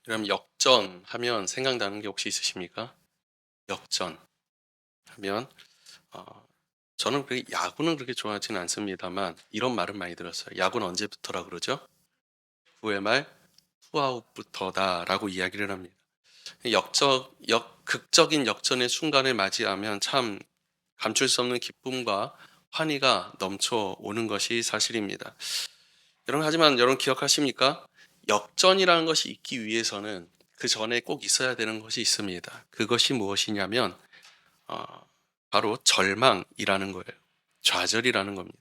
그럼 역전 하면 생각나는 게 혹시 있으십니까? 역전 하면 어 저는 야구는 그렇게 좋아하지는 않습니다만 이런 말은 많이 들었어요. "야구는 언제부터라 그러죠? 9회 말 투아웃부터다."라고 이야기를 합니다. 극적인 역전의 순간을 맞이하면 참 감출 수 없는 기쁨과 환희가 넘쳐오는 것이 사실입니다. 여러분, 하지만 여러분 기억하십니까? 역전이라는 것이 있기 위해서는 그전에 꼭 있어야 되는 것이 있습니다. 그것이 무엇이냐면 어 바로 절망이라는 거예요. 좌절이라는 겁니다.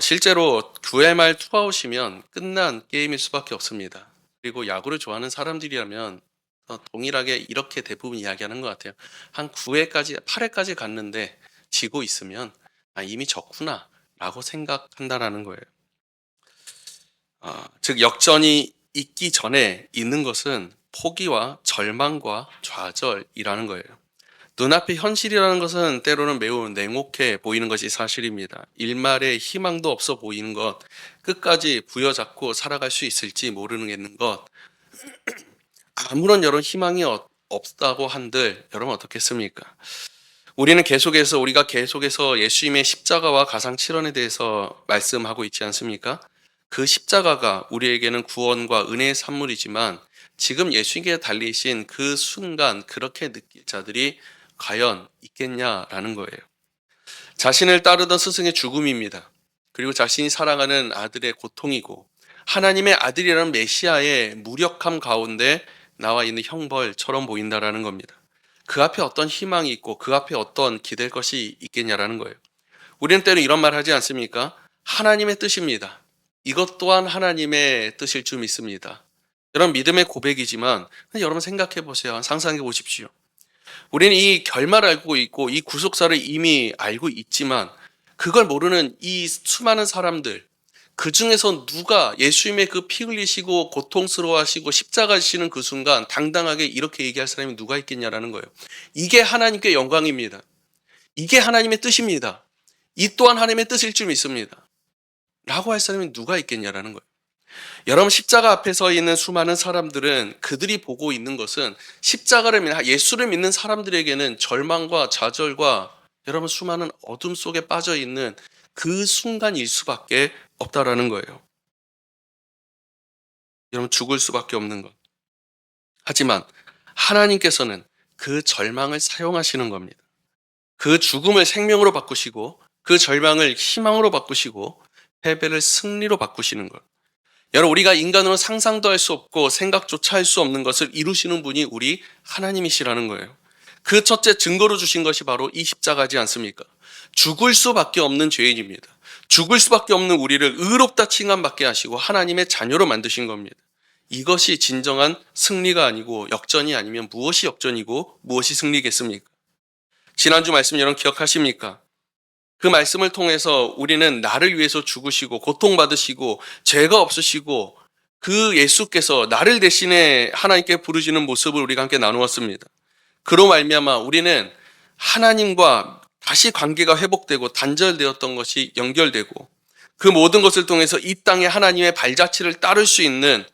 실제로 9회 말 투아웃이면 끝난 게임일 수밖에 없습니다. 그리고 야구를 좋아하는 사람들이라면 동일하게 이렇게 대부분 이야기하는 것 같아요. 한 9회까지 8회까지 갔는데 지고 있으면 '아 이미 졌구나.'라고 생각한다라는 거예요. 즉 역전이 있기 전에 있는 것은 포기와 절망과 좌절이라는 거예요. 눈앞의 현실이라는 것은 때로는 매우 냉혹해 보이는 것이 사실입니다. 일말의 희망도 없어 보이는 것, 끝까지 부여잡고 살아갈 수 있을지 모르는 것, 아무런 여러 희망이 없다고 한들 여러분 어떻겠습니까? 우리가 계속해서 예수님의 십자가와 가상 칠언에 대해서 말씀하고 있지 않습니까? 그 십자가가 우리에게는 구원과 은혜의 산물이지만 지금 예수님께 달리신 그 순간 그렇게 느낄 자들이 과연 있겠냐라는 거예요. 자신을 따르던 스승의 죽음입니다. 그리고 자신이 사랑하는 아들의 고통이고 하나님의 아들이라는 메시아의 무력함 가운데 나와 있는 형벌처럼 보인다라는 겁니다. 그 앞에 어떤 희망이 있고 그 앞에 어떤 기댈 것이 있겠냐라는 거예요. 우리는 때로 이런 말 하지 않습니까? 하나님의 뜻입니다. 이것 또한 하나님의 뜻일 줄 믿습니다. 여러분 믿음의 고백이지만 여러분 생각해 보세요. 상상해 보십시오. 우리는 이 결말을 알고 있고 이 구속사를 이미 알고 있지만 그걸 모르는 이 수많은 사람들, 그 중에서 누가 예수님의 그 피 흘리시고 고통스러워하시고 십자가 지시는 그 순간 당당하게 이렇게 얘기할 사람이 누가 있겠냐라는 거예요. 이게 하나님께 영광입니다. 이게 하나님의 뜻입니다. 이 또한 하나님의 뜻일 줄 믿습니다. 라고 할 사람이 누가 있겠냐라는 거예요. 여러분 십자가 앞에 서 있는 수많은 사람들은 그들이 보고 있는 것은 십자가를 믿는 예수를 믿는 사람들에게는 절망과 좌절과 여러분 수많은 어둠 속에 빠져 있는 그 순간일 수밖에 없다라는 거예요. 여러분 죽을 수밖에 없는 것. 하지만 하나님께서는 그 절망을 사용하시는 겁니다. 그 죽음을 생명으로 바꾸시고 그 절망을 희망으로 바꾸시고 패배를 승리로 바꾸시는 것. 여러분 우리가 인간으로 상상도 할 수 없고 생각조차 할 수 없는 것을 이루시는 분이 우리 하나님이시라는 거예요. 그 첫째 증거로 주신 것이 바로 이 십자가지 않습니까? 죽을 수밖에 없는 죄인입니다. 죽을 수밖에 없는 우리를 의롭다 칭함받게 하시고 하나님의 자녀로 만드신 겁니다. 이것이 진정한 승리가 아니고 역전이 아니면 무엇이 역전이고 무엇이 승리겠습니까? 지난주 말씀 여러분 기억하십니까? 그 말씀을 통해서 우리는 나를 위해서 죽으시고 고통받으시고 죄가 없으시고 그 예수께서 나를 대신에 하나님께 부르시는 모습을 우리가 함께 나누었습니다. 그로 말미암아 우리는 하나님과 다시 관계가 회복되고 단절되었던 것이 연결되고 그 모든 것을 통해서 이 땅에 하나님의 발자취를 따를 수 있는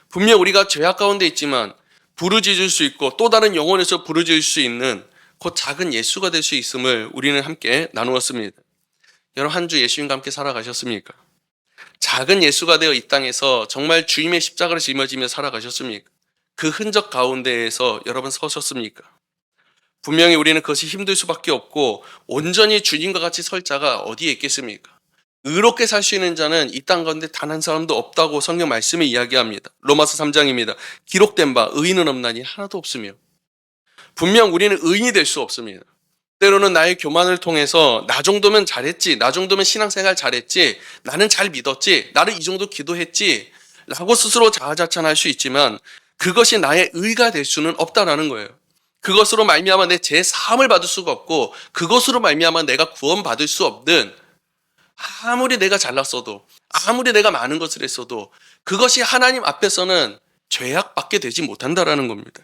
분명 우리가 죄악 가운데 있지만 부르짖을 수 있고 또 다른 영혼에서 부르짖을 수 있는 곧 작은 예수가 될 수 있음을 우리는 함께 나누었습니다. 여러분 한 주 예수님과 함께 살아가셨습니까? 작은 예수가 되어 이 땅에서 정말 주님의 십자가를 짊어지며 살아가셨습니까? 그 흔적 가운데에서 여러분 서셨습니까? 분명히 우리는 그것이 힘들 수밖에 없고 온전히 주님과 같이 설 자가 어디에 있겠습니까? 의롭게 살 수 있는 자는 이 땅 가운데 단 한 사람도 없다고 성경 말씀이 이야기합니다. 로마서 3장입니다. 기록된 바 의인은 없나니 하나도 없으며 분명 우리는 의인이 될 수 없습니다. 때로는 나의 교만을 통해서 나 정도면 잘했지, 나 정도면 신앙생활 잘했지, 나는 잘 믿었지, 나를 이 정도 기도했지 라고 스스로 자아자찬할 수 있지만 그것이 나의 의가 될 수는 없다라는 거예요. 그것으로 말미암아 내 죄 사함을 받을 수가 없고 그것으로 말미암아 내가 구원받을 수 없는 아무리 내가 잘났어도 아무리 내가 많은 것을 했어도 그것이 하나님 앞에서는 죄악밖에 되지 못한다라는 겁니다.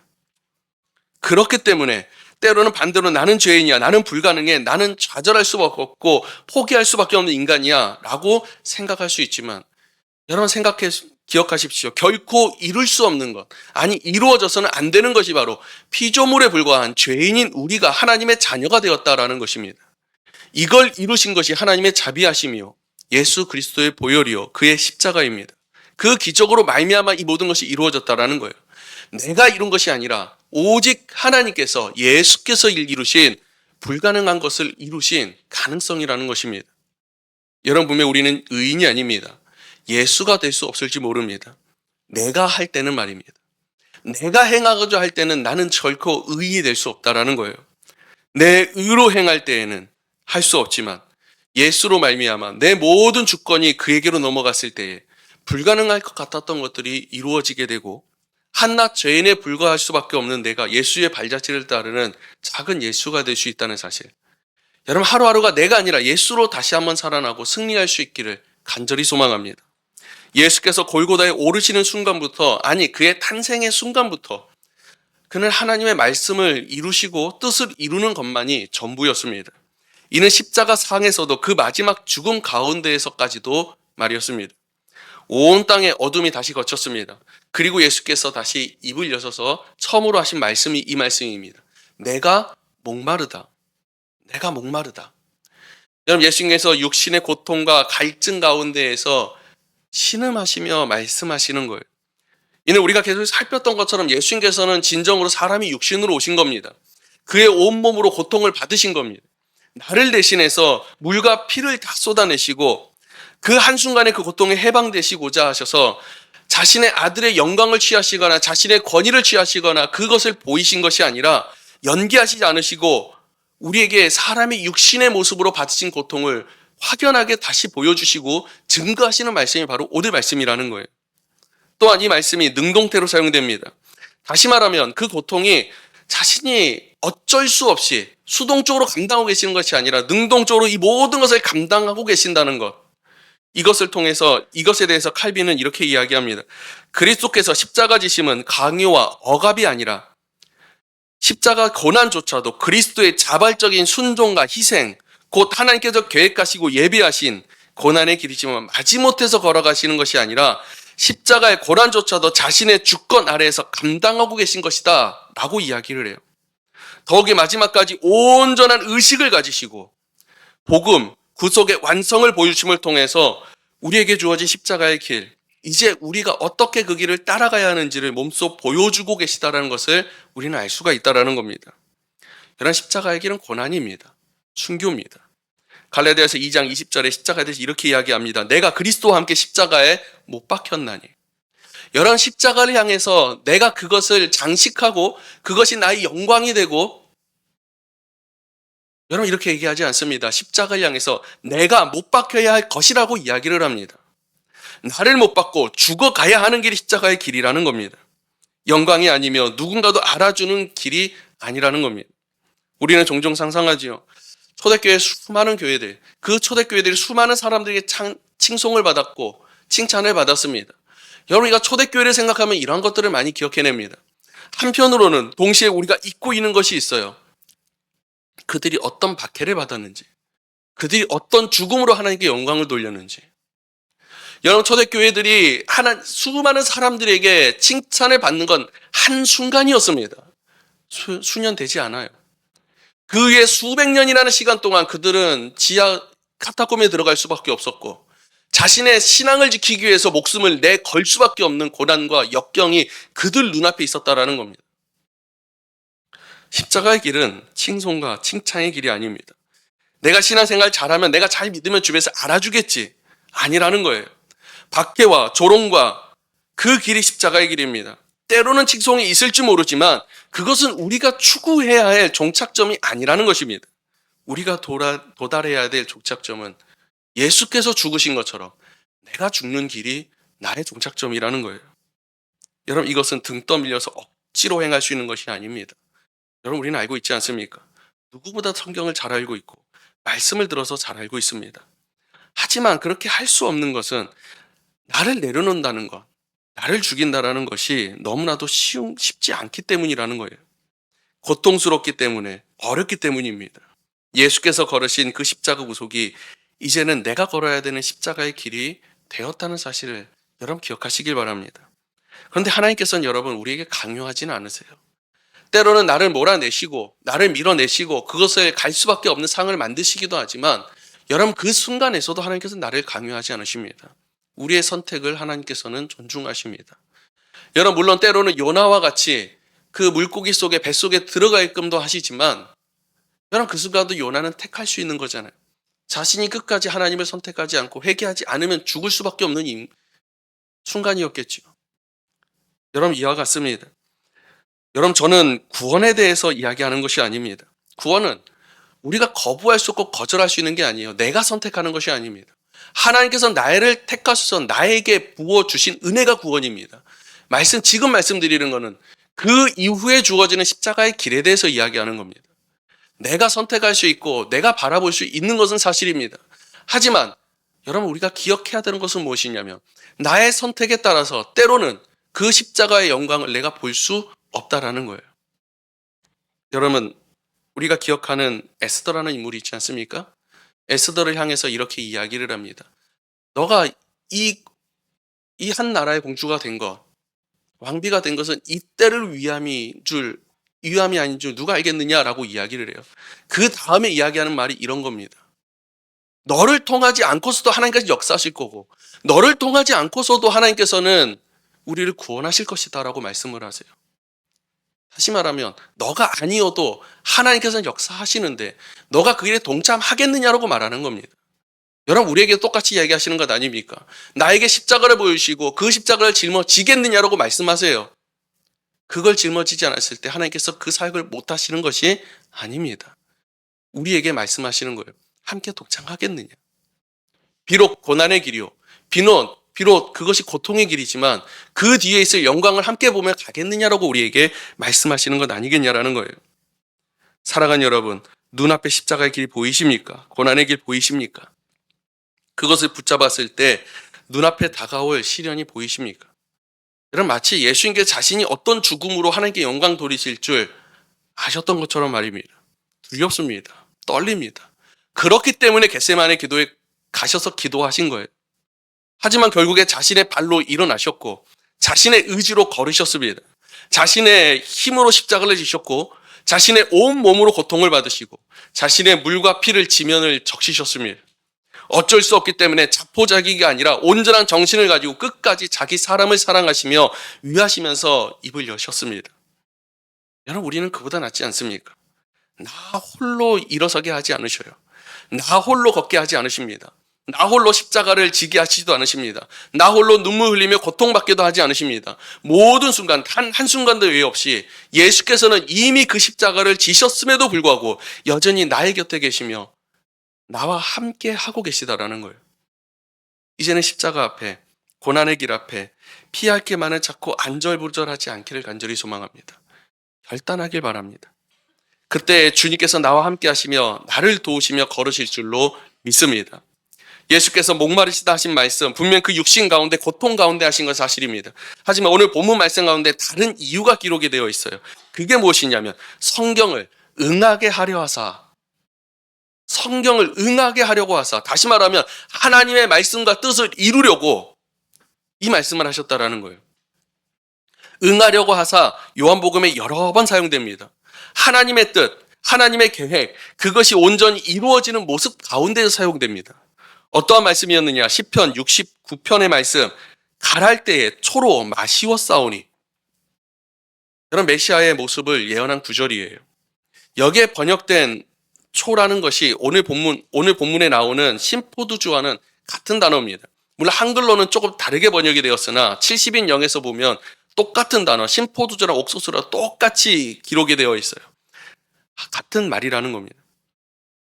그렇기 때문에 때로는 반대로 나는 죄인이야, 나는 불가능해, 나는 좌절할 수밖에 없고 포기할 수밖에 없는 인간이야 라고 생각할 수 있지만 여러분 생각해 기억하십시오. 결코 이룰 수 없는 것, 아니 이루어져서는 안 되는 것이 바로 피조물에 불과한 죄인인 우리가 하나님의 자녀가 되었다라는 것입니다. 이걸 이루신 것이 하나님의 자비하심이요 예수 그리스도의 보혈이요 그의 십자가입니다. 그 기적으로 말미암아 이 모든 것이 이루어졌다라는 거예요. 내가 이룬 것이 아니라 오직 하나님께서 예수께서 이루신 불가능한 것을 이루신 가능성이라는 것입니다. 여러분, 분명 우리는 의인이 아닙니다. 예수가 될 수 없을지 모릅니다. 내가 할 때는 말입니다. 내가 행하고자 할 때는 나는 결코 의인이 될 수 없다라는 거예요. 내 의로 행할 때에는 할 수 없지만 예수로 말미암아 내 모든 주권이 그에게로 넘어갔을 때에 불가능할 것 같았던 것들이 이루어지게 되고 한낱 죄인에 불과할 수밖에 없는 내가 예수의 발자취를 따르는 작은 예수가 될 수 있다는 사실. 여러분, 하루하루가 내가 아니라 예수로 다시 한번 살아나고 승리할 수 있기를 간절히 소망합니다. 예수께서 골고다에 오르시는 순간부터, 아니 그의 탄생의 순간부터 그는 하나님의 말씀을 이루시고 뜻을 이루는 것만이 전부였습니다. 이는 십자가 상에서도 그 마지막 죽음 가운데에서까지도 말이었습니다. 온 땅에 어둠이 다시 걷혔습니다. 그리고 예수께서 다시 입을 여셔서 처음으로 하신 말씀이 이 말씀입니다. 내가 목마르다. 내가 목마르다. 여러분, 예수님께서 육신의 고통과 갈증 가운데에서 신음하시며 말씀하시는 거예요. 이는 우리가 계속 살폈던 것처럼 예수님께서는 진정으로 사람이 육신으로 오신 겁니다. 그의 온몸으로 고통을 받으신 겁니다. 나를 대신해서 물과 피를 다 쏟아내시고 그 한순간에 그 고통에 해방되시고자 하셔서 자신의 아들의 영광을 취하시거나 자신의 권위를 취하시거나 그것을 보이신 것이 아니라 연기하시지 않으시고 우리에게 사람의 육신의 모습으로 받으신 고통을 확연하게 다시 보여주시고 증거하시는 말씀이 바로 오늘 말씀이라는 거예요. 또한 이 말씀이 능동태로 사용됩니다. 다시 말하면 그 고통이 자신이 어쩔 수 없이 수동적으로 감당하고 계시는 것이 아니라 능동적으로 이 모든 것을 감당하고 계신다는 것. 이것을 통해서 이것에 대해서 칼빈은 이렇게 이야기합니다. 그리스도께서 십자가 지심은 강요와 억압이 아니라 십자가 고난조차도 그리스도의 자발적인 순종과 희생, 곧 하나님께서 계획하시고 예비하신 고난의 길이지만 마지못해서 걸어가시는 것이 아니라 십자가의 고난조차도 자신의 주권 아래에서 감당하고 계신 것이다 라고 이야기를 해요. 더욱이 마지막까지 온전한 의식을 가지시고 복음, 구속의 완성을 보여주심을 통해서 우리에게 주어진 십자가의 길, 이제 우리가 어떻게 그 길을 따라가야 하는지를 몸소 보여주고 계시다는 것을 우리는 알 수가 있다는 겁니다. 이런 십자가의 길은 고난입니다. 순교입니다. 갈라디아서 2장 20절에 십자가에 대해서 이렇게 이야기합니다. 내가 그리스도와 함께 십자가에 못 박혔나니. 이런 십자가를 향해서 내가 그것을 장식하고 그것이 나의 영광이 되고, 여러분 이렇게 얘기하지 않습니다. 십자가를 향해서 내가 못 박혀야 할 것이라고 이야기를 합니다. 나를 못 박고 죽어가야 하는 길이 십자가의 길이라는 겁니다. 영광이 아니며 누군가도 알아주는 길이 아니라는 겁니다. 우리는 종종 상상하지요. 초대교회 수많은 교회들, 그 초대교회들이 수많은 사람들에게 칭송을 받았고 칭찬을 받았습니다. 여러분, 우리가 초대교회를 생각하면 이런 것들을 많이 기억해냅니다. 한편으로는 동시에 우리가 잊고 있는 것이 있어요. 그들이 어떤 박해를 받았는지, 그들이 어떤 죽음으로 하나님께 영광을 돌렸는지. 여러분, 초대교회들이 수많은 사람들에게 칭찬을 받는 건 한순간이었습니다. 수년 되지 않아요. 그 후에 수백 년이라는 시간 동안 그들은 지하 카타콤에 들어갈 수밖에 없었고 자신의 신앙을 지키기 위해서 목숨을 내걸 수밖에 없는 고난과 역경이 그들 눈앞에 있었다라는 겁니다. 십자가의 길은 칭송과 칭찬의 길이 아닙니다. 내가 신앙생활 잘하면, 내가 잘 믿으면 주변에서 알아주겠지, 아니라는 거예요. 박해와 조롱과 그 길이 십자가의 길입니다. 때로는 칭송이 있을지 모르지만 그것은 우리가 추구해야 할 종착점이 아니라는 것입니다. 우리가 도달해야 될 종착점은 예수께서 죽으신 것처럼 내가 죽는 길이 나의 종착점이라는 거예요. 여러분, 이것은 등 떠밀려서 억지로 행할 수 있는 것이 아닙니다. 여러분, 우리는 알고 있지 않습니까? 누구보다 성경을 잘 알고 있고 말씀을 들어서 잘 알고 있습니다. 하지만 그렇게 할 수 없는 것은 나를 내려놓는다는 것, 나를 죽인다라는 것이 너무나도 쉽지 않기 때문이라는 거예요. 고통스럽기 때문에, 어렵기 때문입니다. 예수께서 걸으신 그 십자가 구속이 이제는 내가 걸어야 되는 십자가의 길이 되었다는 사실을 여러분 기억하시길 바랍니다. 그런데 하나님께서는 여러분 우리에게 강요하지는 않으세요. 때로는 나를 몰아내시고 나를 밀어내시고 그것을 갈 수밖에 없는 상을 만드시기도 하지만 여러분 그 순간에서도 하나님께서는 나를 강요하지 않으십니다. 우리의 선택을 하나님께서는 존중하십니다. 여러분 물론 때로는 요나와 같이 그 물고기 속에 뱃속에 들어가게끔도 하시지만 여러분 그 순간도 요나는 택할 수 있는 거잖아요. 자신이 끝까지 하나님을 선택하지 않고 회개하지 않으면 죽을 수밖에 없는 순간이었겠죠. 여러분 이와 같습니다. 여러분 저는 구원에 대해서 이야기하는 것이 아닙니다. 구원은 우리가 거부할 수 없고 거절할 수 있는 게 아니에요. 내가 선택하는 것이 아닙니다. 하나님께서 나를 택하셔서 나에게 부어주신 은혜가 구원입니다. 지금 말씀드리는 것은 그 이후에 주어지는 십자가의 길에 대해서 이야기하는 겁니다. 내가 선택할 수 있고 내가 바라볼 수 있는 것은 사실입니다. 하지만 여러분 우리가 기억해야 되는 것은 무엇이냐면 나의 선택에 따라서 때로는 그 십자가의 영광을 내가 볼 수 없다라는 거예요. 여러분 우리가 기억하는 에스더라는 인물이 있지 않습니까? 에스더를 향해서 이렇게 이야기를 합니다. 너가 이 한 나라의 공주가 된 것, 왕비가 된 것은 이때를 위함이 아닌 줄 누가 알겠느냐라고 이야기를 해요. 그 다음에 이야기하는 말이 이런 겁니다. 너를 통하지 않고서도 하나님께서 역사하실 거고 너를 통하지 않고서도 하나님께서는 우리를 구원하실 것이다 라고 말씀을 하세요. 다시 말하면 너가 아니어도 하나님께서는 역사하시는데 너가 그 일에 동참하겠느냐라고 말하는 겁니다. 여러분 우리에게 똑같이 이야기하시는 것 아닙니까? 나에게 십자가를 보여주시고 그 십자가를 짊어지겠느냐라고 말씀하세요. 그걸 짊어지지 않았을 때 하나님께서 그 사역을 못하시는 것이 아닙니다. 우리에게 말씀하시는 거예요. 함께 동참하겠느냐. 비록 고난의 길이요. 비록 그것이 고통의 길이지만 그 뒤에 있을 영광을 함께 보며 가겠느냐라고 우리에게 말씀하시는 것 아니겠냐라는 거예요. 사랑하는 여러분, 눈앞에 십자가의 길 보이십니까? 고난의 길 보이십니까? 그것을 붙잡았을 때 눈앞에 다가올 시련이 보이십니까? 여러분 마치 예수님께 자신이 어떤 죽음으로 하나님께 영광 돌리실 줄 아셨던 것처럼 말입니다. 두렵습니다. 떨립니다. 그렇기 때문에 겟세마네 기도에 가셔서 기도하신 거예요. 하지만 결국에 자신의 발로 일어나셨고 자신의 의지로 걸으셨습니다. 자신의 힘으로 십자가를 지셨고 자신의 온 몸으로 고통을 받으시고 자신의 물과 피를 지면을 적시셨습니다. 어쩔 수 없기 때문에 자포자기가 아니라 온전한 정신을 가지고 끝까지 자기 사람을 사랑하시며 위하시면서 입을 여셨습니다. 여러분 우리는 그보다 낫지 않습니까? 나 홀로 일어서게 하지 않으셔요. 나 홀로 걷게 하지 않으십니다. 나 홀로 십자가를 지게 하시지도 않으십니다. 나 홀로 눈물 흘리며 고통받기도 하지 않으십니다. 모든 순간 한순간도 외 없이 예수께서는 이미 그 십자가를 지셨음에도 불구하고 여전히 나의 곁에 계시며 나와 함께 하고 계시다라는 거예요. 이제는 십자가 앞에 고난의 길 앞에 피할 게 많은 자꾸 안절부절하지 않기를 간절히 소망합니다. 결단하길 바랍니다. 그때 주님께서 나와 함께 하시며 나를 도우시며 걸으실 줄로 믿습니다. 예수께서 목마르시다 하신 말씀 분명 그 육신 가운데 고통 가운데 하신 건 사실입니다. 하지만 오늘 본문 말씀 가운데 다른 이유가 기록이 되어 있어요. 그게 무엇이냐면 성경을 응하게 하려 하사, 성경을 응하게 하려고 하사, 다시 말하면 하나님의 말씀과 뜻을 이루려고 이 말씀을 하셨다라는 거예요. 응하려고 하사 요한복음에 여러 번 사용됩니다. 하나님의 뜻, 하나님의 계획, 그것이 온전히 이루어지는 모습 가운데서 사용됩니다. 어떠한 말씀이었느냐? 시편 69편의 말씀, 갈할 때에 초로 마시웠사오니. 여러분 메시아의 모습을 예언한 구절이에요. 여기에 번역된 초라는 것이 오늘 본문에 나오는 신포도주와는 같은 단어입니다. 물론 한글로는 조금 다르게 번역이 되었으나 70인영에서 보면 똑같은 단어, 신포도주랑 옥수수랑 똑같이 기록이 되어 있어요. 같은 말이라는 겁니다.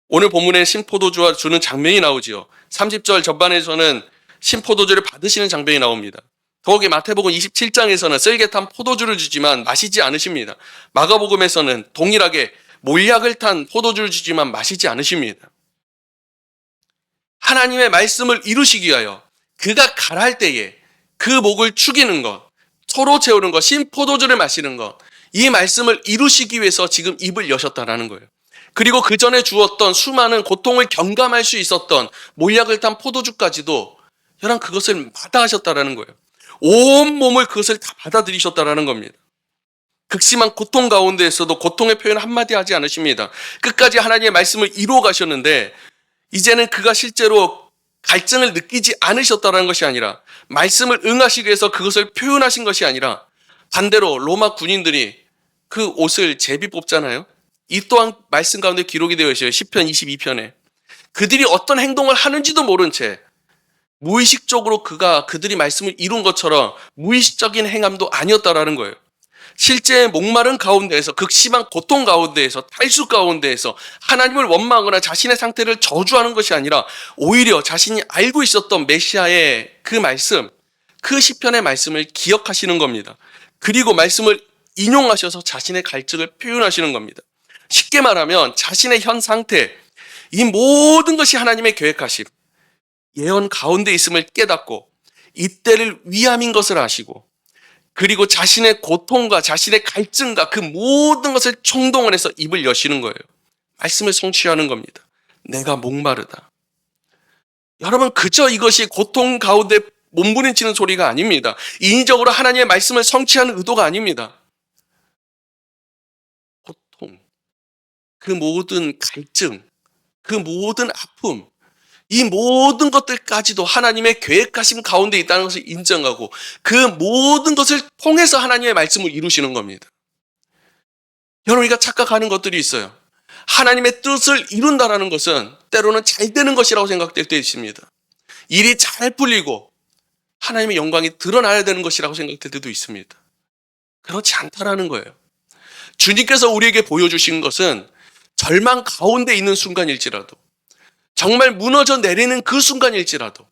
오늘 본문에 신포도주와 주는 장면이 나오지요. 30절 전반에서는 신포도주를 받으시는 장면이 나옵니다. 더욱이 마태복음 27장에서는 쓸개 탄 포도주를 주지만 마시지 않으십니다. 마가복음에서는 동일하게 몰약을 탄 포도주를 주지만 마시지 않으십니다. 하나님의 말씀을 이루시기 위하여 그가 갈할 때에 그 목을 축이는 것, 서로 채우는 것, 신포도주를 마시는 것, 이 말씀을 이루시기 위해서 지금 입을 여셨다라는 거예요. 그리고 그 전에 주었던 수많은 고통을 경감할 수 있었던 몰약을 탄 포도주까지도 여러분 그것을 마다하셨다라는 거예요. 온 몸을 그것을 다 받아들이셨다라는 겁니다. 극심한 고통 가운데에서도 고통의 표현 한마디 하지 않으십니다. 끝까지 하나님의 말씀을 이루어 가셨는데 이제는 그가 실제로 갈증을 느끼지 않으셨다는 것이 아니라 말씀을 응하시기 위해서 그것을 표현하신 것이 아니라 반대로 로마 군인들이 그 옷을 제비 뽑잖아요. 이 또한 말씀 가운데 기록이 되어 있어요. 시편 22편에. 그들이 어떤 행동을 하는지도 모른 채 무의식적으로 그들이 말씀을 이룬 것처럼 무의식적인 행함도 아니었다라는 거예요. 실제 목마른 가운데에서 극심한 고통 가운데에서 탈수 가운데에서 하나님을 원망하거나 자신의 상태를 저주하는 것이 아니라 오히려 자신이 알고 있었던 메시아의 그 말씀, 그 시편의 말씀을 기억하시는 겁니다. 그리고 말씀을 인용하셔서 자신의 갈증을 표현하시는 겁니다. 쉽게 말하면 자신의 현 상태, 이 모든 것이 하나님의 계획하심, 예언 가운데 있음을 깨닫고 이때를 위함인 것을 아시고 그리고 자신의 고통과 자신의 갈증과 그 모든 것을 총동원해서 입을 여시는 거예요. 말씀을 성취하는 겁니다. 내가 목마르다. 여러분 그저 이것이 고통 가운데 몸부림치는 소리가 아닙니다. 인위적으로 하나님의 말씀을 성취하는 의도가 아닙니다. 고통, 그 모든 갈증, 그 모든 아픔, 이 모든 것들까지도 하나님의 계획하심 가운데 있다는 것을 인정하고 그 모든 것을 통해서 하나님의 말씀을 이루시는 겁니다. 여러분 우리가 착각하는 것들이 있어요. 하나님의 뜻을 이룬다는 것은 때로는 잘 되는 것이라고 생각될 때 있습니다. 일이 잘 풀리고 하나님의 영광이 드러나야 되는 것이라고 생각될 때도 있습니다. 그렇지 않다라는 거예요. 주님께서 우리에게 보여주신 것은 절망 가운데 있는 순간일지라도 정말 무너져 내리는 그 순간일지라도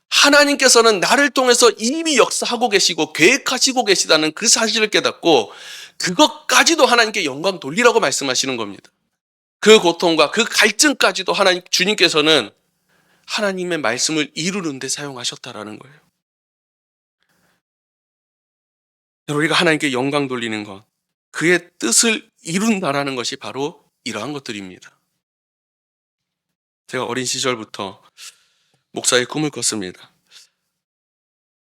하나님께서는 나를 통해서 이미 역사하고 계시고 계획하시고 계시다는 그 사실을 깨닫고 그것까지도 하나님께 영광 돌리라고 말씀하시는 겁니다. 그 고통과 그 갈증까지도 주님께서는 하나님의 말씀을 이루는 데 사용하셨다라는 거예요. 여러분 우리가 하나님께 영광 돌리는 것, 그의 뜻을 이룬다라는 것이 바로 이러한 것들입니다. 제가 어린 시절부터 목사의 꿈을 꿨습니다.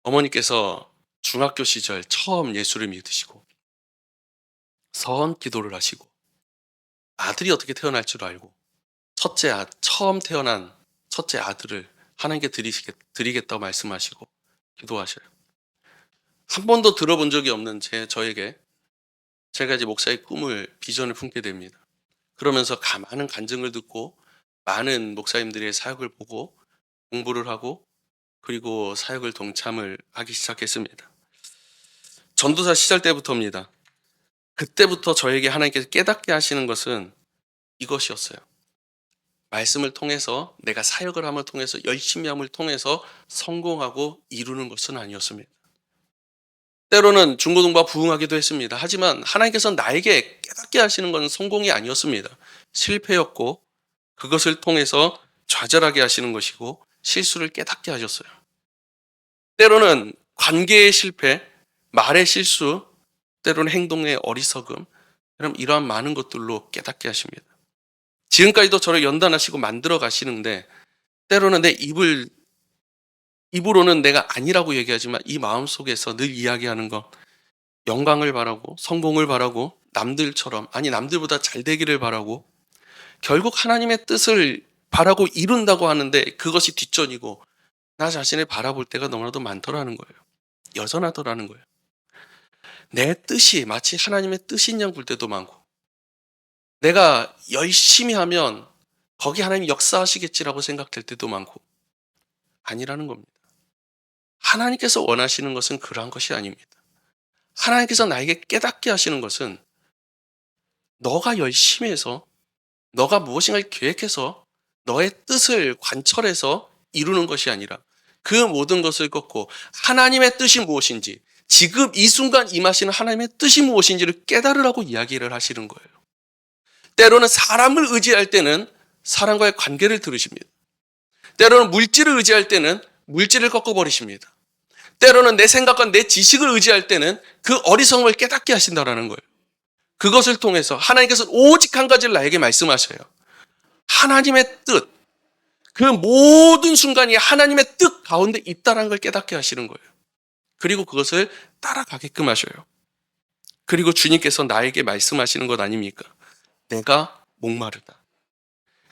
어머니께서 중학교 시절 처음 예수를 믿으시고 선 기도를 하시고 아들이 어떻게 태어날 줄 알고 처음 태어난 첫째 아들을 하나님께 드리겠다고 말씀하시고 기도하셔요. 한 번도 들어본 적이 없는 저에게 제가 이제 목사의 비전을 품게 됩니다. 그러면서 많은 간증을 듣고 많은 목사님들의 사역을 보고 공부를 하고 그리고 사역을 동참을 하기 시작했습니다. 전도사 시절 때부터입니다. 그때부터 저에게 하나님께서 깨닫게 하시는 것은 이것이었어요. 말씀을 통해서 내가 사역을 함을 통해서 열심히 함을 통해서 성공하고 이루는 것은 아니었습니다. 때로는 중고등부와 부응하기도 했습니다. 하지만 하나님께서 나에게 깨닫게 하시는 것은 성공이 아니었습니다. 실패였고 그것을 통해서 좌절하게 하시는 것이고 실수를 깨닫게 하셨어요. 때로는 관계의 실패, 말의 실수, 때로는 행동의 어리석음, 여러분 이러한 많은 것들로 깨닫게 하십니다. 지금까지도 저를 연단하시고 만들어 가시는데 때로는 내 입으로는 내가 아니라고 얘기하지만 이 마음속에서 늘 이야기하는 것, 영광을 바라고 성공을 바라고 남들처럼 남들보다 잘 되기를 바라고 결국 하나님의 뜻을 바라고 이룬다고 하는데 그것이 뒷전이고 나 자신을 바라볼 때가 너무나도 많더라는 거예요. 여전하더라는 거예요. 내 뜻이 마치 하나님의 뜻인 양 볼 때도 많고 내가 열심히 하면 거기 하나님이 역사하시겠지라고 생각될 때도 많고 아니라는 겁니다. 하나님께서 원하시는 것은 그러한 것이 아닙니다. 하나님께서 나에게 깨닫게 하시는 것은 너가 열심히 해서 너가 무엇인가를 계획해서 너의 뜻을 관철해서 이루는 것이 아니라 그 모든 것을 꺾고 하나님의 뜻이 무엇인지 지금 이 순간 임하시는 하나님의 뜻이 무엇인지를 깨달으라고 이야기를 하시는 거예요. 때로는 사람을 의지할 때는 사람과의 관계를 들으십니다. 때로는 물질을 의지할 때는 물질을 꺾어버리십니다. 때로는 내 생각과 내 지식을 의지할 때는 그 어리석음을 깨닫게 하신다는 거예요. 그것을 통해서 하나님께서 오직 한 가지를 나에게 말씀하셔요. 하나님의 뜻, 그 모든 순간이 하나님의 뜻 가운데 있다는 걸 깨닫게 하시는 거예요. 그리고 그것을 따라가게끔 하셔요. 그리고 주님께서 나에게 말씀하시는 것 아닙니까? 내가 목마르다.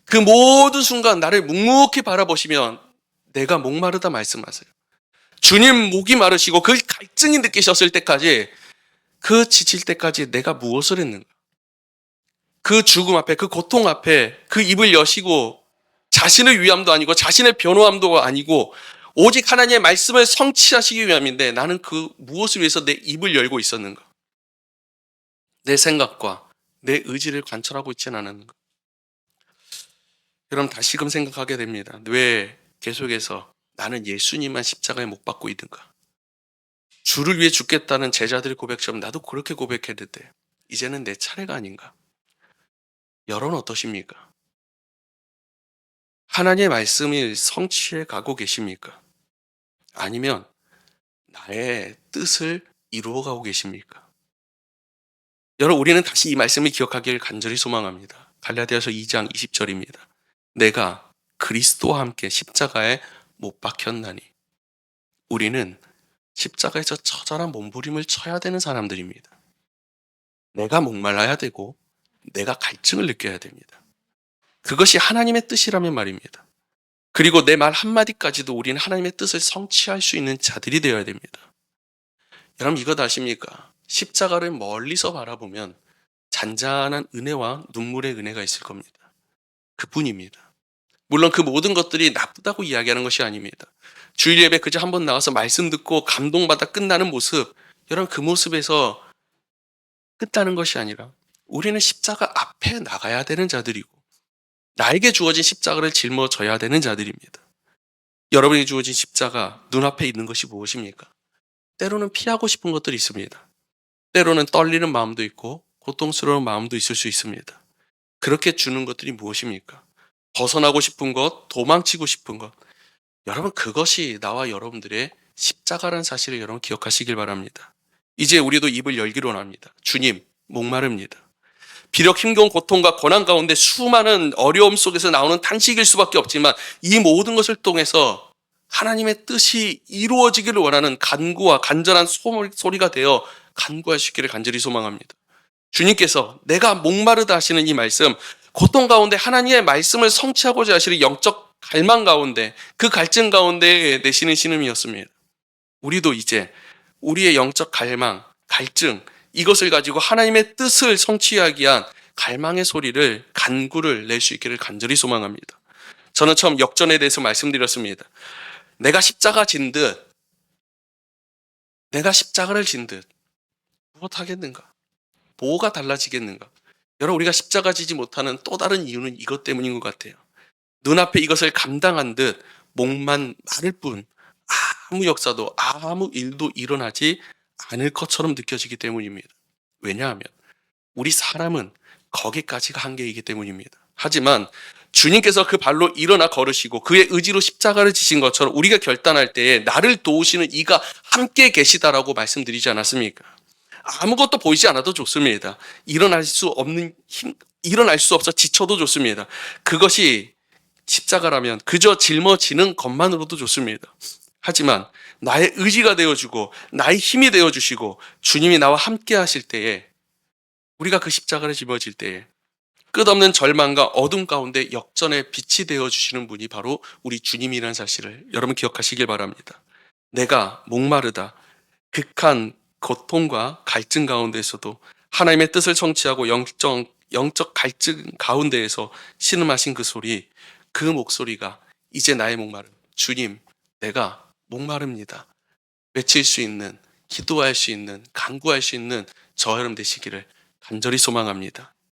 그 모든 순간 나를 묵묵히 바라보시면 내가 목마르다 말씀하세요. 주님 목이 마르시고 그 갈증이 느끼셨을 때까지, 그 지칠 때까지 내가 무엇을 했는가? 그 죽음 앞에, 그 고통 앞에 그 입을 여시고 자신의 위함도 아니고 자신의 변호함도 아니고 오직 하나님의 말씀을 성취하시기 위함인데 나는 그 무엇을 위해서 내 입을 열고 있었는가? 내 생각과 내 의지를 관철하고 있지는 않았는가? 그럼 다시금 생각하게 됩니다. 왜 계속해서 나는 예수님만 십자가에 못 박고 있는가? 주를 위해 죽겠다는 제자들의 고백처럼 나도 그렇게 고백했는데 이제는 내 차례가 아닌가? 여러분 어떠십니까? 하나님의 말씀을 성취해 가고 계십니까? 아니면 나의 뜻을 이루어 가고 계십니까? 여러분, 우리는 다시 이 말씀을 기억하기를 간절히 소망합니다. 갈라디아서 2장 20절입니다. 내가 그리스도와 함께 십자가에 못 박혔나니. 우리는 십자가에서 처절한 몸부림을 쳐야 되는 사람들입니다. 내가 목말라야 되고 내가 갈증을 느껴야 됩니다. 그것이 하나님의 뜻이라면 말입니다. 그리고 내 말 한마디까지도 우리는 하나님의 뜻을 성취할 수 있는 자들이 되어야 됩니다. 여러분 이거 아십니까? 십자가를 멀리서 바라보면 잔잔한 은혜와 눈물의 은혜가 있을 겁니다. 그뿐입니다. 물론 그 모든 것들이 나쁘다고 이야기하는 것이 아닙니다. 주일 예배 그저 한번 나와서 말씀 듣고 감동받아 끝나는 모습, 여러분 그 모습에서 끝나는 것이 아니라 우리는 십자가 앞에 나가야 되는 자들이고 나에게 주어진 십자가를 짊어져야 되는 자들입니다. 여러분이 주어진 십자가 눈앞에 있는 것이 무엇입니까? 때로는 피하고 싶은 것들이 있습니다. 때로는 떨리는 마음도 있고 고통스러운 마음도 있을 수 있습니다. 그렇게 주는 것들이 무엇입니까? 벗어나고 싶은 것, 도망치고 싶은 것. 여러분 그것이 나와 여러분들의 십자가라는 사실을 여러분 기억하시길 바랍니다. 이제 우리도 입을 열기로 합니다. 주님, 목마릅니다. 비록 힘겨운 고통과 고난 가운데 수많은 어려움 속에서 나오는 탄식일 수밖에 없지만 이 모든 것을 통해서 하나님의 뜻이 이루어지기를 원하는 간구와 간절한 소리가 되어 간구할 수 있기를 간절히 소망합니다. 주님께서 내가 목마르다 하시는 이 말씀, 고통 가운데 하나님의 말씀을 성취하고자 하시는 영적 갈망 가운데, 그 갈증 가운데 내시는 신음이었습니다. 우리도 이제 우리의 영적 갈망, 갈증, 이것을 가지고 하나님의 뜻을 성취하기 위한 갈망의 소리를, 간구를 낼 수 있기를 간절히 소망합니다. 저는 처음 역전에 대해서 말씀드렸습니다. 내가 십자가를 진 듯 무엇하겠는가? 뭐가 달라지겠는가? 여러분 우리가 십자가 지지 못하는 또 다른 이유는 이것 때문인 것 같아요. 눈앞에 이것을 감당한 듯 목만 마를 뿐 아무 역사도 아무 일도 일어나지 않을 것처럼 느껴지기 때문입니다. 왜냐하면 우리 사람은 거기까지가 한계이기 때문입니다. 하지만 주님께서 그 발로 일어나 걸으시고 그의 의지로 십자가를 지신 것처럼 우리가 결단할 때에 나를 도우시는 이가 함께 계시다라고 말씀드리지 않았습니까? 아무것도 보이지 않아도 좋습니다. 일어날 수 없어 지쳐도 좋습니다. 그것이 십자가라면 그저 짊어지는 것만으로도 좋습니다. 하지만 나의 의지가 되어주고 나의 힘이 되어주시고 주님이 나와 함께 하실 때에, 우리가 그 십자가를 짊어질 때에 끝없는 절망과 어둠 가운데 역전의 빛이 되어주시는 분이 바로 우리 주님이라는 사실을 여러분 기억하시길 바랍니다. 내가 목마르다, 극한 고통과 갈증 가운데에서도 하나님의 뜻을 성취하고 영적 갈증 가운데에서 신음하신 그 소리, 그 목소리가 이제 나의 목마름, 주님 내가 목마릅니다 외칠 수 있는, 기도할 수 있는, 간구할 수 있는 저 여러분 되시기를 간절히 소망합니다.